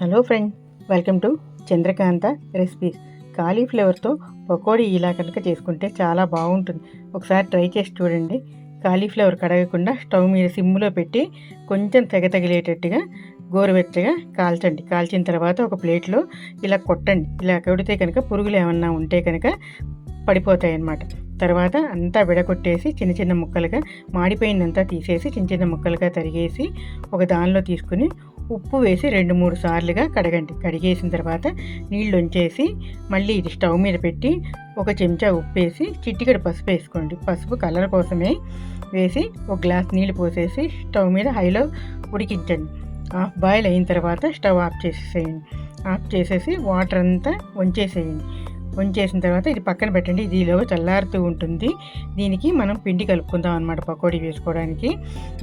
Hello friend, welcome to Chandrakanta recipes. కాలీఫ్లవర్తో పకోడీ ఇలా కనుక చేసుకుంటే చాలా బాగుంటుంది. ఒకసారి ట్రై చేసి చూడండి. కాలీఫ్లవర్ కడగకుండా స్టవ్ మీద సిమ్లో పెట్టి కొంచెం తగిలేటట్టుగా గోరువెచ్చగా కాల్చండి. కాల్చిన తర్వాత ఒక ప్లేట్లో ఇలా కొట్టండి. ఇలా కొడితే కనుక పురుగులు ఏమన్నా ఉంటే కనుక పడిపోతాయి అన్నమాట. తర్వాత అంతా విడగొట్టేసి చిన్న చిన్న ముక్కలుగా మాడిపోయిందంతా తీసేసి చిన్న చిన్న ముక్కలుగా తరిగేసి ఒక దానిలో తీసుకుని ఉప్పు వేసి 2-3 సార్లుగా కడగండి. కడిగేసిన తర్వాత నీళ్ళు వంచేసి మళ్ళీ ఇది స్టవ్ మీద పెట్టి ఒక చెంచా ఉప్పు వేసి చిటికెడు పసుపు వేసుకోండి. పసుపు కలర్ కోసమే వేసి ఒక గ్లాస్ నీళ్ళు పోసేసి స్టవ్ మీద హైలో ఉడికించండి. హాఫ్ బాయిల్ అయిన తర్వాత స్టవ్ ఆఫ్ చేసేసేయండి. ఆఫ్ చేసేసి వాటర్ అంతా వంచేసేయండి. వంచేసిన తర్వాత ఇది పక్కన పెట్టండి. ఇదిలో చల్లారుతూ ఉంటుంది. దీనికి మనం పిండి కలుపుకుందాం అన్నమాట. పకోడీ వేసుకోవడానికి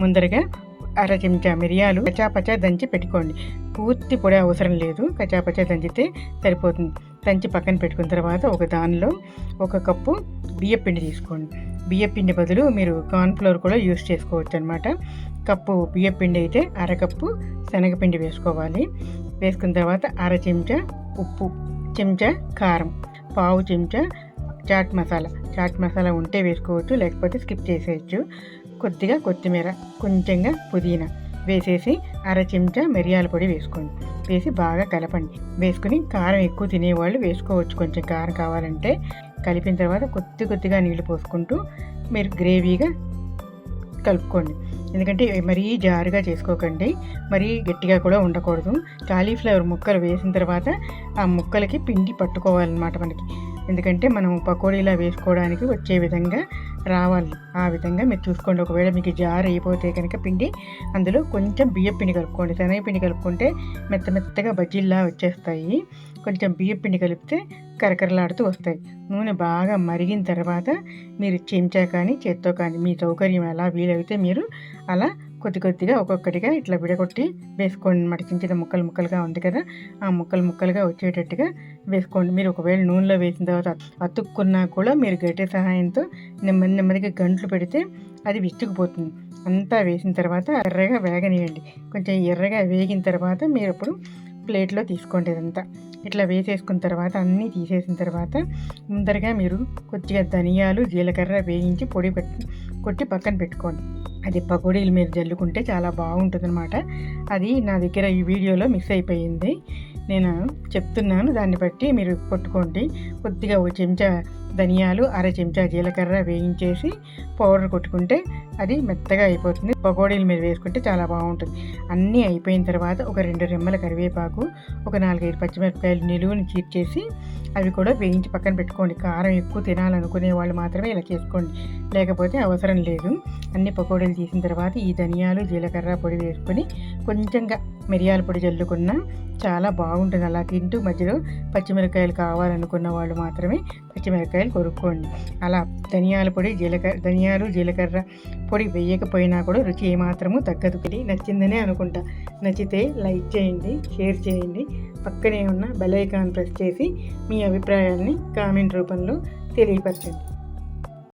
ముందరగా అర చెంచా మిరియాలు కచాపచా దంచి పెట్టుకోండి. పూర్తి పొడి అవసరం లేదు, కచాపచా దంచితే సరిపోతుంది. దంచి పక్కన పెట్టుకున్న తర్వాత ఒక దానిలో 1 కప్పు బియ్యపిండి తీసుకోండి. బియ్యపిండి బదులు మీరు కార్న్ఫ్లోర్ కూడా యూస్ చేసుకోవచ్చు అనమాట. కప్పు బియ్యపిండి అయితే అరకప్పు శనగపిండి వేసుకోవాలి. వేసుకున్న తర్వాత అర చెంచా ఉప్పు, చెంచా కారం, పావు చెంచా చాట్ మసాలా ఉంటే వేసుకోవచ్చు, లేకపోతే స్కిప్ చేసేయచ్చు. కొద్దిగా కొత్తిమీర, కొంచెంగా పుదీనా వేసేసి అర చెంచా మిరియాల పొడి వేసుకోండి. వేసి బాగా కలపండి. వేసుకుని కారం ఎక్కువ తినేవాళ్ళు వేసుకోవచ్చు, కొంచెం కారం కావాలంటే. కలిపిన తర్వాత కొద్దిగా నీళ్లు పోసుకుంటూ మీరు గ్రేవీగా కలుపుకోండి. ఎందుకంటే మరీ జారుగా చేసుకోకండి, మరీ గట్టిగా కూడా ఉండకూడదు. కాలీఫ్లవర్ ముక్కలు వేసిన తర్వాత ఆ ముక్కలకి పిండి పట్టుకోవాలన్నమాట మనకి. ఎందుకంటే మనం పకోడీలా వేసుకోవడానికి వచ్చే విధంగా రావాలి. ఆ విధంగా మీరు చూసుకోండి. ఒకవేళ మీకు జారు అయిపోతే కనుక పిండి అందులో కొంచెం బియ్యపిండి కలుపుకోండి. శనగపిండి కలుపుకుంటే మెత్తగా బజ్జీల్లా వచ్చేస్తాయి. కొంచెం బియ్యపిండి కలిపితే కరకరలాడుతూ వస్తాయి. నూనె బాగా మరిగిన తర్వాత మీరు చెంచా కానీ చేత్తో కానీ మీ సౌకర్యం ఎలా వీలైతే మీరు అలా కొద్దిగా ఒక్కొక్కటిగా ఇట్లా విడగొట్టి వేసుకోండి అన్నమాట. చిన్న చిన్న ముక్కలుగా ఉంది కదా, ఆ ముక్కలుగా వచ్చేటట్టుగా వేసుకోండి. మీరు ఒకవేళ నూనెలో వేసిన తర్వాత అతుక్కున్నా కూడా మీరు గరిటె సహాయంతో నెమ్మదిగా గంట్లు పెడితే అది విచ్చుకుపోతుంది. అంతా వేసిన తర్వాత ఎర్రగా వేగనియండి. కొంచెం ఎర్రగా వేగిన తర్వాత మీరు అప్పుడు ప్లేట్లో తీసుకోండి. ఇదంతా ఇట్లా వేసేసుకున్న తర్వాత అన్నీ తీసేసిన తర్వాత ముందరగా మీరు కొద్దిగా ధనియాలు, జీలకర్ర వేయించి పొడి కొట్టి పక్కన పెట్టుకోండి. అది పకోడీలు మీరు జల్లుకుంటే చాలా బాగుంటుంది అనమాట. అది నా దగ్గర ఈ వీడియోలో మిస్ అయిపోయింది. నేను చెప్తున్నాను, దాన్ని బట్టి మీరు కొట్టుకోండి. కొద్దిగా ఒక చెంచా ధనియాలు, అర చెంచా జీలకర్ర వేయించేసి పౌడర్ కొట్టుకుంటే అది మెత్తగా అయిపోతుంది. పకోడీలు మీరు వేసుకుంటే చాలా బాగుంటుంది. అన్నీ అయిపోయిన తర్వాత ఒక 2 రెమ్మల కరివేపాకు, ఒక 4-5 పచ్చిమిరపకాయలు నిలువుని చీర్చేసి అవి కూడా వేయించి పక్కన పెట్టుకోండి. కారం ఎక్కువ తినాలనుకునే వాళ్ళు మాత్రమే ఇలా చేసుకోండి, లేకపోతే అవసరం లేదు. అన్ని పకోడీలు తీసిన తర్వాత ఈ ధనియాలు, జీలకర్ర పొడి వేసుకొని కొంచెంగా మిరియాల పొడి జల్లుకున్నా చాలా బాగుంటుంది. అలా తింటూ మధ్యలో పచ్చిమిరపకాయలు కావాలనుకున్న వాళ్ళు మాత్రమే పచ్చిమిరపకాయలు కొరుక్కోండి. అలా ధనియాలు జీలకర్ర పొడి వేయకపోయినా కూడా రుచి ఏమాత్రము తగ్గదు. నచ్చిందనే అనుకుంటా. నచ్చితే లైక్ చేయండి, షేర్ చేయండి. పక్కనే ఉన్న బెల్ ఐకాన్ ప్రెస్ చేసి మీ అభిప్రాయాన్ని కామెంట్ రూపంలో తెలియపరచండి.